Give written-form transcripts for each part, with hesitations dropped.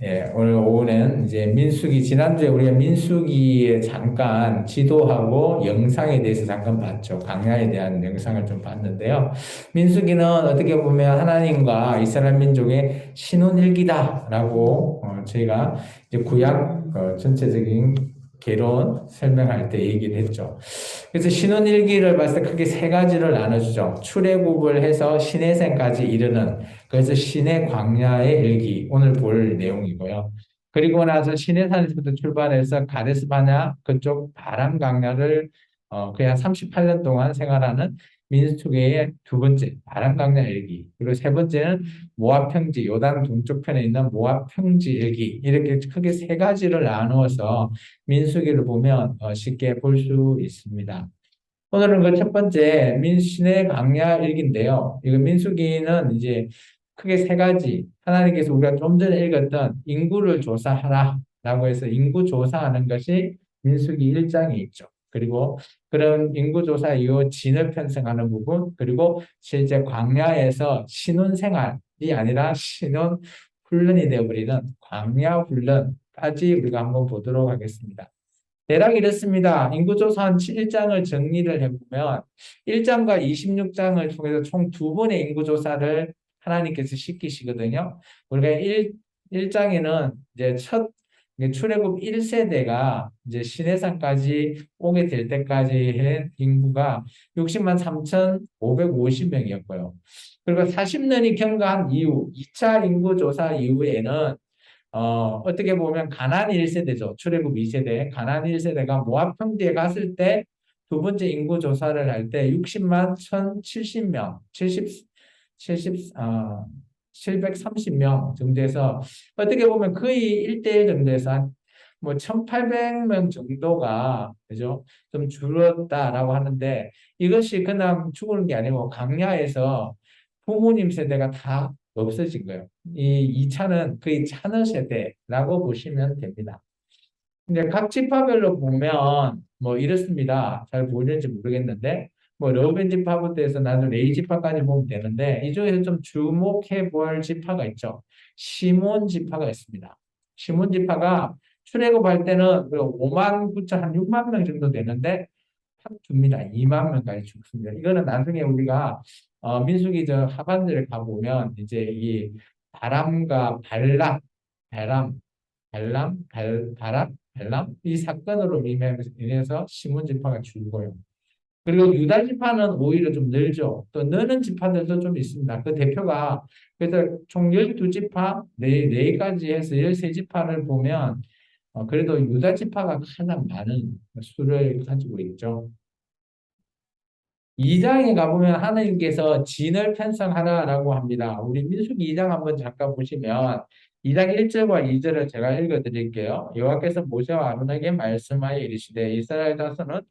예, 오늘 오후는 이제 민수기, 지난주에 우리가 민수기에 잠깐 지도하고 영상에 대해서 잠깐 봤죠. 광야에 대한 영상을 좀 봤는데요. 민수기는 어떻게 보면 하나님과 이스라엘 민족의 신혼일기다라고 저희가 이제 구약 전체적인 개론 설명할 때 얘기를 했죠. 그래서 신혼일기를 봤을 때 크게 세 가지를 나눠주죠. 출애굽을 해서 신해생까지 이르는, 그래서 신의 광야의 일기, 오늘 볼 내용이고요. 그리고 나서 시내산에서부터 출발해서 가데스 바냐 그쪽 바람 광야를 그냥 38년 동안 생활하는 민수기의 두 번째 바람 광야 일기, 그리고 세 번째는 모압 평지, 요단 동쪽 편에 있는 모압 평지 일기, 이렇게 크게 세 가지를 나누어서 민수기를 보면 쉽게 볼 수 있습니다. 오늘은 그 첫 번째 민신의 광야 일기인데요. 이거 민수기는 이제 크게 세 가지, 하나님께서 우리가 좀 전에 읽었던 인구를 조사하라라고 해서 인구 조사하는 것이 민수기 1장에 있죠. 그리고 그런 인구 조사 이후 진을 편성하는 부분, 그리고 실제 광야에서 신혼 생활이 아니라 신혼 훈련이 되어버리는 광야 훈련까지 우리가 한번 보도록 하겠습니다. 대략 이렇습니다. 인구조사 1장을 정리를 해보면 1장과 26장을 통해서 총 두 번의 인구조사를 하나님께서 시키시거든요. 우리가 1장에는 이제 첫 출애굽 1세대가 이제 시내산까지 오게 될 때까지 한 인구가 60만 3,550명이었고요. 그리고 40년이 경과한 이후 2차 인구조사 이후에는 어떻게 보면 가나안 1세대죠. 출애굽 2세대. 가나안 1세대가 모압 평지에 갔을 때 두 번째 인구 조사를 할 때 60만 1,070명, 730명 정도에서 어떻게 보면 거의 1대1 정도에서 한뭐 1,800명 정도가 그죠? 좀 줄었다라고 하는데 이것이 그냥 죽은 게 아니고 강야에서 부모님 세대가 다 없어진 거예요. 이 2차는 거의 차너 세대라고 보시면 됩니다. 근데 각 지파별로 보면 뭐 이렇습니다. 잘 보이는지 모르겠는데 뭐 러벤 지파부터 해서 나는 레이 지파까지 보면 되는데 이 중에서 좀 주목해 볼 지파가 있죠. 시몬 지파가 있습니다. 시몬 지파가 출애굽할 때는 5만 9천 한 6만 명 정도 되는데 확 줍니다. 2만 명까지 죽습니다. 이거는 나중에 우리가 민수기 저 하반절에 가보면 이제 이 바람과 바람, 바람, 발람 이 사건으로 인해서 시몬 지파가 줄고요. 그리고 유다 지파는 오히려 좀 늘죠. 또 느는 지파들도 좀 있습니다. 그 대표가 그래서 총 12지파, 네 가지 해서 13지파를 보면 그래도 유다 지파가 가장 많은 수를 가지고 있죠. 2장에 가보면 하나님께서 진을 편성하라라고 합니다. 우리 민수기 2장 한번 잠깐 보시면 2장 1절과 2절을 제가 읽어드릴게요. 여호와께서 모세와 아론에게 말씀하여 이르시되 이스라엘 자손은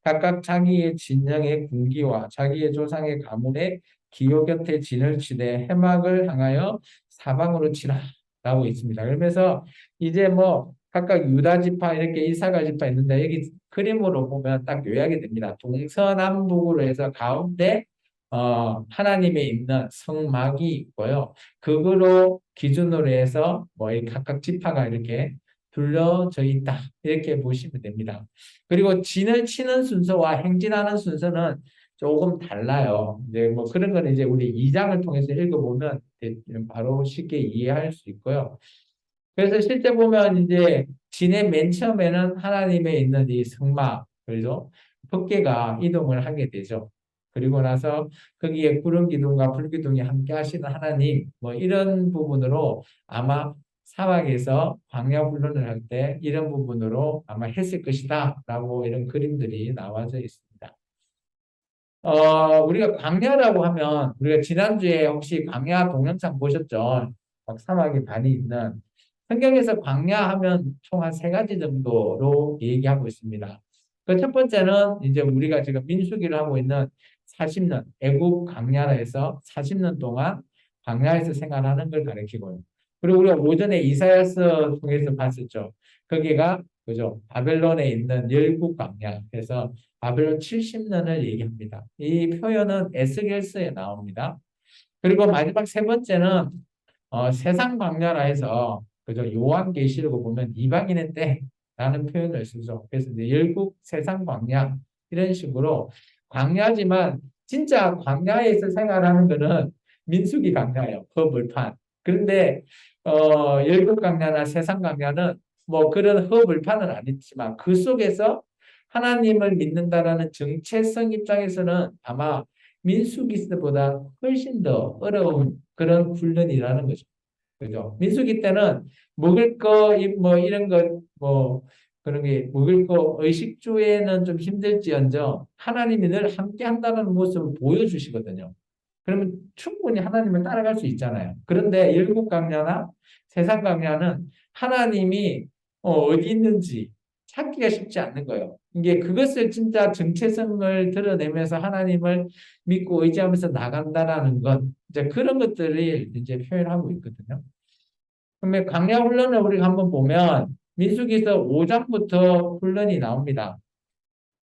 각각 자기의 진영의 군기와 자기의 조상의 가문의 기호 곁에 진을 치되 해막을 향하여 사방으로 치라라고 있습니다. 그러면서 이제 뭐 각각 유다 지파 이렇게 이사갈 지파 있는데 여기 그림으로 보면 딱 요약이 됩니다. 동서남북으로 해서 가운데 하나님의 있는 성막이 있고요. 그거로 기준으로 해서 뭐 각각 지파가 이렇게 둘러져 있다. 이렇게 보시면 됩니다. 그리고 진을 치는 순서와 행진하는 순서는 조금 달라요. 이제 뭐 그런 거는 이제 우리 2장을 통해서 읽어보면 바로 쉽게 이해할 수 있고요. 그래서 실제 보면 이제 진의 맨 처음에는 하나님의 있는 이 성막, 그래서 법궤가 이동을 하게 되죠. 그리고 나서 거기에 구름 기둥과 불 기둥이 함께 하시는 하나님, 뭐 이런 부분으로 아마 사막에서 광야 훈련을 할 때 이런 부분으로 아마 했을 것이다라고 이런 그림들이 나와져 있습니다. 우리가 광야라고 하면 우리가 지난주에 혹시 광야 동영상 보셨죠? 막 사막이 많이 있는 성경에서 광야하면 총 한 세 가지 정도로 얘기하고 있습니다. 그 첫 번째는 이제 우리가 지금 민수기를 하고 있는 40년 애국 광야에서 40년 동안 광야에서 생활하는 걸 가리키고요. 그리고 우리가 오전에 이사야서 통해서 봤었죠. 거기가 그죠? 바벨론에 있는 열국 광야. 그래서 바벨론 70년을 얘기합니다. 이 표현은 에스겔서에 나옵니다. 그리고 마지막 세 번째는 세상 광야라 해서 그죠? 요한계시록 보면 이방인은 때라는 표현을 쓰죠. 그래서 이제 열국 세상 광야 이런 식으로 광야지만 진짜 광야에서 생활하는 거는 민수기 광야예요. 허벌판. 그런데 열국 광야나 세상 광야는 뭐 그런 허벌판은 아니지만 그 속에서 하나님을 믿는다라는 정체성 입장에서는 아마 민수기보다 훨씬 더 어려운 그런 훈련이라는 거죠. 그죠? 민수기 때는 먹을 거, 뭐 이런 거, 뭐 그런 게 먹을 거, 의식주에는 좀 힘들지언정 하나님이 늘 함께 한다는 모습을 보여주시거든요. 그러면 충분히 하나님을 따라갈 수 있잖아요. 그런데 일곱 강야나 세상 강야는 하나님이 어디 있는지 찾기가 쉽지 않는 거예요. 이게 그것을 진짜 정체성을 드러내면서 하나님을 믿고 의지하면서 나간다라는 것, 이제 그런 것들을 이제 표현하고 있거든요. 그러면 강야 훈련을 우리가 한번 보면 민수기서 5장부터 훈련이 나옵니다.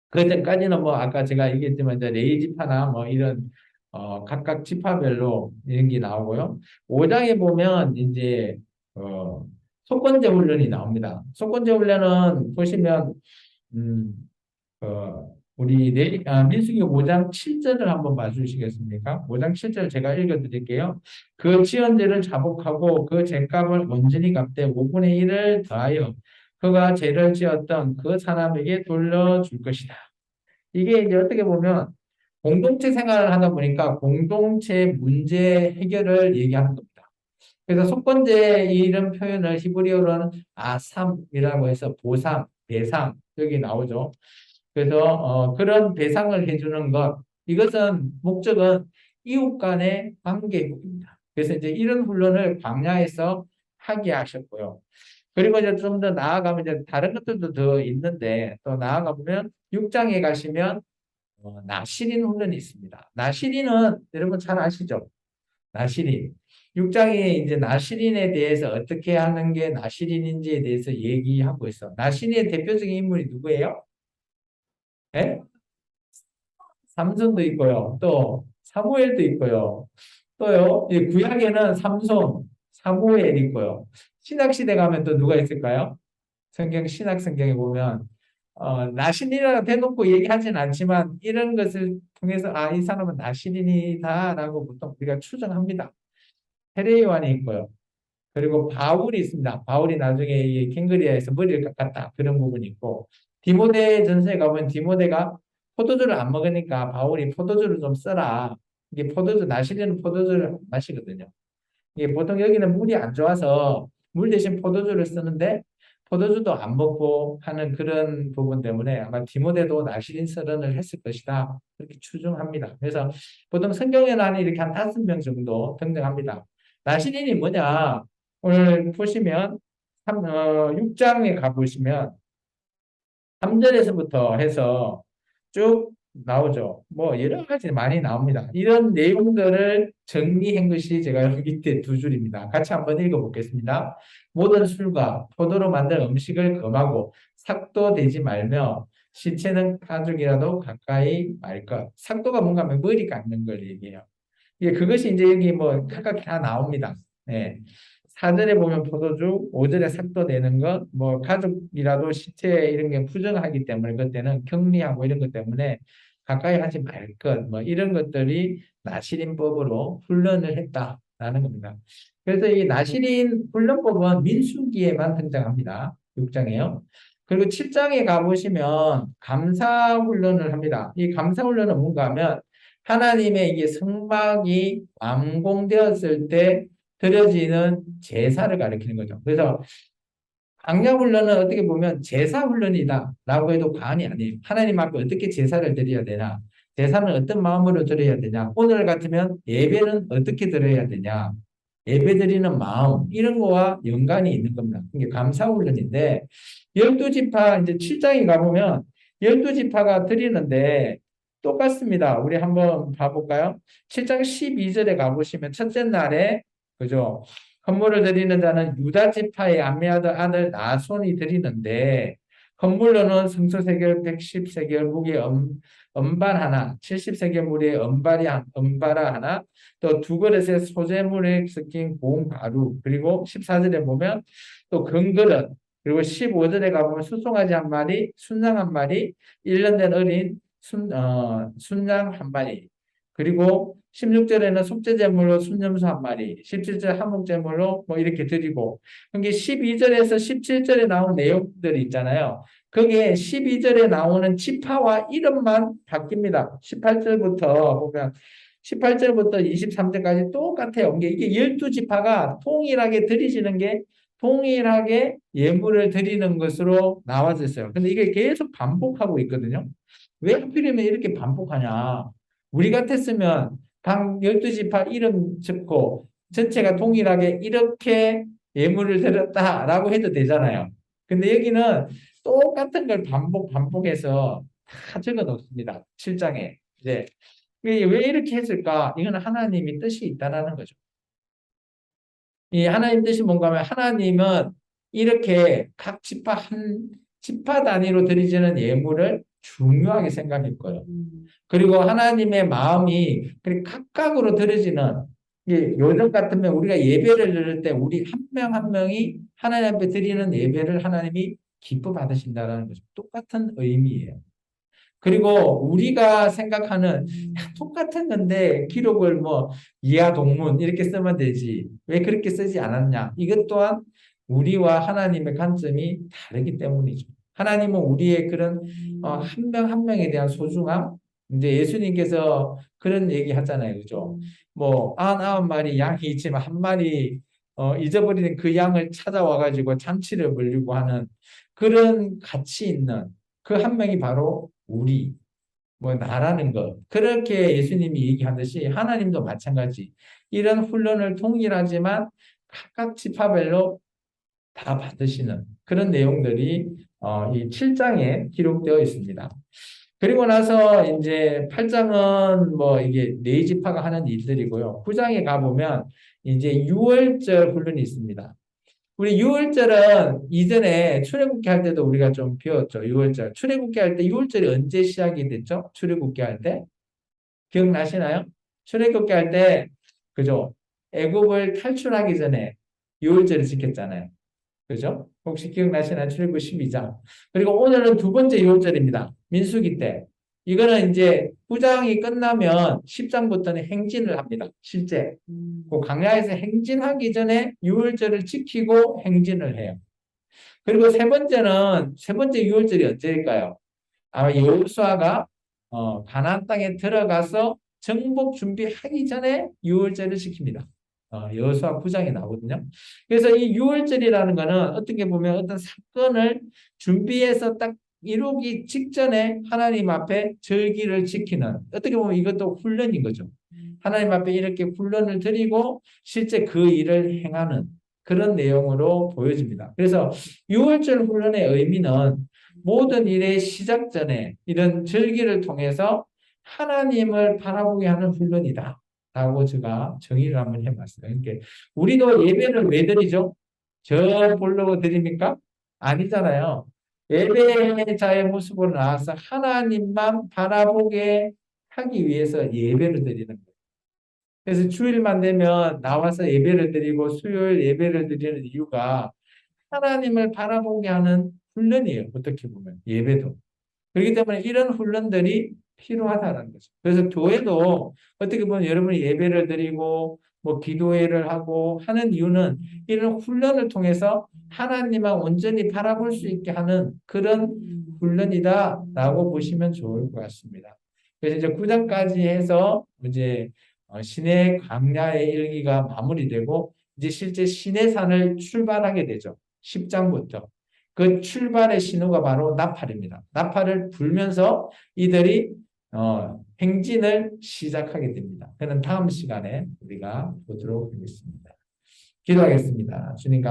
그때까지는 뭐 아까 제가 얘기했지만 이제 레위 지파나 뭐 이런 각각 지파별로 이런 게 나오고요. 5장에 보면 이제 어 속건제 훈련이 나옵니다. 속건제 훈련은 보시면 음, 우리 민수기 5장 7절을 한번 봐주시겠습니까? 5장 7절 제가 읽어드릴게요. 그 지연제를 자복하고 그 죄값을 온전히 갚되 5분의 1을 더하여 그가 죄를 지었던 그 사람에게 돌려줄 것이다. 이게 이제 어떻게 보면 공동체 생활을 하다 보니까 공동체 문제 해결을 얘기하는 겁니다. 그래서 속건제 이런 표현을 히브리어로는 아삼이라고 해서 보상, 배상 여기 나오죠. 그래서 그런 배상을 해주는 것 이것은 목적은 이웃 간의 관계 회복입니다. 그래서 이제 이런 훈련을 광야에서 하게 하셨고요. 그리고 이제 좀 더 나아가면 이제 다른 것들도 더 있는데 또 나아가보면 6장에 가시면 나시린 훈련이 있습니다. 나시린은 여러분 잘 아시죠? 나시린. 6장에 이제 나시린에 대해서 어떻게 하는 게 나시린인지에 대해서 얘기하고 있어. 나시린의 대표적인 인물이 누구예요? 예? 삼손도 있고요. 또 사무엘도 있고요. 또요. 이 구약에는 삼손, 사무엘 있고요. 신약 시대 가면 또 누가 있을까요? 신약 성경에 보면 나신이라고 대놓고 얘기하진 않지만 이런 것을 통해서 이 사람은 나신이다라고 보통 우리가 추정합니다. 헤레요한이 있고요. 그리고 바울이 있습니다. 바울이 나중에 이 킹그리아에서 머리를 깎았다. 그런 부분이 있고 디모데 전서에 가보면 디모데가 포도주를 안 먹으니까 바울이 포도주를 좀 써라. 이게 포도주, 나시리는 포도주를 마시거든요. 이게 보통 여기는 물이 안 좋아서 물 대신 포도주를 쓰는데 포도주도 안 먹고 하는 그런 부분 때문에 아마 디모데도 나시린 서른을 했을 것이다. 그렇게 추정합니다. 그래서 보통 성경에는 한 이렇게 한 5명 정도 등장합니다. 나시린이 뭐냐? 오늘 보시면 6장에 가보시면 3절에서부터 해서 쭉 나오죠. 뭐 여러 가지 많이 나옵니다. 이런 내용들을 정리한 것이 제가 여기 밑에 2줄입니다. 같이 한번 읽어보겠습니다. 모든 술과 포도로 만든 음식을 금하고 삭도되지 말며 시체는 가죽이라도 가까이 말 것. 삭도가 뭔가 하면 머리 깎는 걸 얘기해요. 예, 그것이 이제 여기 뭐 각각 다 나옵니다. 네. 4절에 보면 포도주, 5절에 삭도되는 것, 뭐 가족이라도 시체 이런 게 부정하기 때문에 그때는 격리하고 이런 것 때문에 가까이 하지 말 것, 뭐 이런 것들이 나시린법으로 훈련을 했다라는 겁니다. 그래서 이 나시린 훈련법은 민수기에만 등장합니다. 6장에요. 그리고 7장에 가보시면 감사 훈련을 합니다. 이 감사 훈련은 뭔가 하면 하나님의 이게 성막이 완공되었을 때 드려지는 제사를 가리키는 거죠. 그래서 강약 훈련은 어떻게 보면 제사 훈련이다라고 해도 과언이 아니에요. 하나님 앞에 어떻게 제사를 드려야 되냐? 제사는 어떤 마음으로 드려야 되냐? 오늘 같으면 예배는 어떻게 드려야 되냐? 예배 드리는 마음 이런 거와 연관이 있는 겁니다. 이게 감사 훈련인데 12지파 이제 7장에 가보면 12지파가 드리는데 똑같습니다. 우리 한번 봐볼까요? 7장 12절에 가보시면 첫째 날에 그죠? 헌물을 드리는 자는 유다 지파의 암미아들 아들 나손이 드리는데 헌물로는 성소세겔 110세겔 무게 은발 하나, 70세겔 무게 은바라 하나, 또 두 그릇에 소재물에 섞인 고운 가루, 그리고 14절에 보면 또 금그릇, 그리고 15절에 가보면 수송아지 한 마리, 순양 한 마리, 1년 된 어린 순양 한 마리, 그리고 16절에는 속죄제물로 순염소 한 마리, 17절 한목제물로 뭐 이렇게 드리고, 그게 12절에서 17절에 나온 내용들이 있잖아요. 그게 12절에 나오는 지파와 이름만 바뀝니다. 18절부터 보면 18절부터 23절까지 똑같아요. 이게 12지파가 동일하게 드리시는 게 동일하게 예물을 드리는 것으로 나와져 있어요. 근데 이게 계속 반복하고 있거든요. 왜 하필이면 이렇게 반복하냐? 우리 같았으면 각 12지파 이름 적고 전체가 동일하게 이렇게 예물을 드렸다라고 해도 되잖아요. 근데 여기는 똑같은 걸 반복해서 다 적어 놓습니다. 7장에. 이제 왜 이렇게 했을까? 이건 하나님이 뜻이 있다라는 거죠. 이 하나님 뜻이 뭔가 하면 하나님은 이렇게 각 지파 단위로 드리지는 예물을 중요하게 생각했고요. 그리고 하나님의 마음이 그렇게 각각으로 드려지는 요즘 같으면 우리가 예배를 드릴 때 우리 한 명 한 명이 하나님 앞에 드리는 예배를 하나님이 기뻐 받으신다는 거죠. 똑같은 의미예요. 그리고 우리가 생각하는 똑같은 건데 기록을 뭐 이하 동문 이렇게 쓰면 되지 왜 그렇게 쓰지 않았냐 이것 또한 우리와 하나님의 관점이 다르기 때문이죠. 하나님은 우리의 그런 한 명 한 명에 대한 소중함 이제 예수님께서 그런 얘기 하잖아요. 그죠? 뭐 99마리 양이 있지만 한 마리 잊어버리는 그 양을 찾아와 가지고 잔치를 벌리고 하는 그런 가치 있는 그 한 명이 바로 우리, 뭐, 나라는 것. 그렇게 예수님이 얘기하듯이 하나님도 마찬가지. 이런 훈련을 동일하지만 각각 지파별로 다 받으시는 그런 내용들이 이 7장에 기록되어 있습니다. 그리고 나서 이제 8장은 뭐 이게 네 지파가 하는 일들이고요. 9장에 가보면 이제 6월절 훈련이 있습니다. 우리 6월절은 이전에 출애굽기 할 때도 우리가 좀 배웠죠. 6월절. 출애굽기 할 때 6월절이 언제 시작이 됐죠? 출애굽기 할 때. 기억나시나요? 출애굽기 할 때, 그죠? 애굽을 탈출하기 전에 6월절을 지켰잖아요. 그죠? 혹시 기억나시나요? 출애굽기 12장. 그리고 오늘은 두 번째 6월절입니다. 민수기 때. 이거는 이제 9장이 끝나면 10장부터는 행진을 합니다. 실제. 그 광야에서 행진하기 전에 6월절을 지키고 행진을 해요. 그리고 세 번째 6월절이 언제일까요? 아마 여호수아가 가나안 땅에 들어가서 정복 준비하기 전에 6월절을 지킵니다. 여호수아 9장에 나오거든요. 그래서 이 6월절이라는 거는 어떻게 보면 어떤 사건을 준비해서 딱 이루기 직전에 하나님 앞에 절기를 지키는 어떻게 보면 이것도 훈련인 거죠. 하나님 앞에 이렇게 훈련을 드리고 실제 그 일을 행하는 그런 내용으로 보여집니다. 그래서 6월절 훈련의 의미는 모든 일의 시작 전에 이런 절기를 통해서 하나님을 바라보게 하는 훈련이다. 라고 제가 정의를 한번 해봤어요. 그러니까 우리도 예배를 왜 드리죠? 저 보려고 드립니까? 아니잖아요. 예배자의 모습으로 나와서 하나님만 바라보게 하기 위해서 예배를 드리는 거예요. 그래서 주일만 되면 나와서 예배를 드리고 수요일 예배를 드리는 이유가 하나님을 바라보게 하는 훈련이에요. 어떻게 보면 예배도. 그렇기 때문에 이런 훈련들이 필요하다는 거죠. 그래서 교회도 어떻게 보면 여러분이 예배를 드리고 뭐 기도회를 하고 하는 이유는 이런 훈련을 통해서 하나님만 온전히 바라볼 수 있게 하는 그런 훈련이다라고 보시면 좋을 것 같습니다. 그래서 이제 9장까지 해서 이제 시내 광야의 일기가 마무리되고 이제 실제 시내산을 출발하게 되죠. 10장부터. 그 출발의 신호가 바로 나팔입니다. 나팔을 불면서 이들이 행진을 시작하게 됩니다. 그는 다음 시간에 우리가 보도록 하겠습니다. 기도하겠습니다. 주님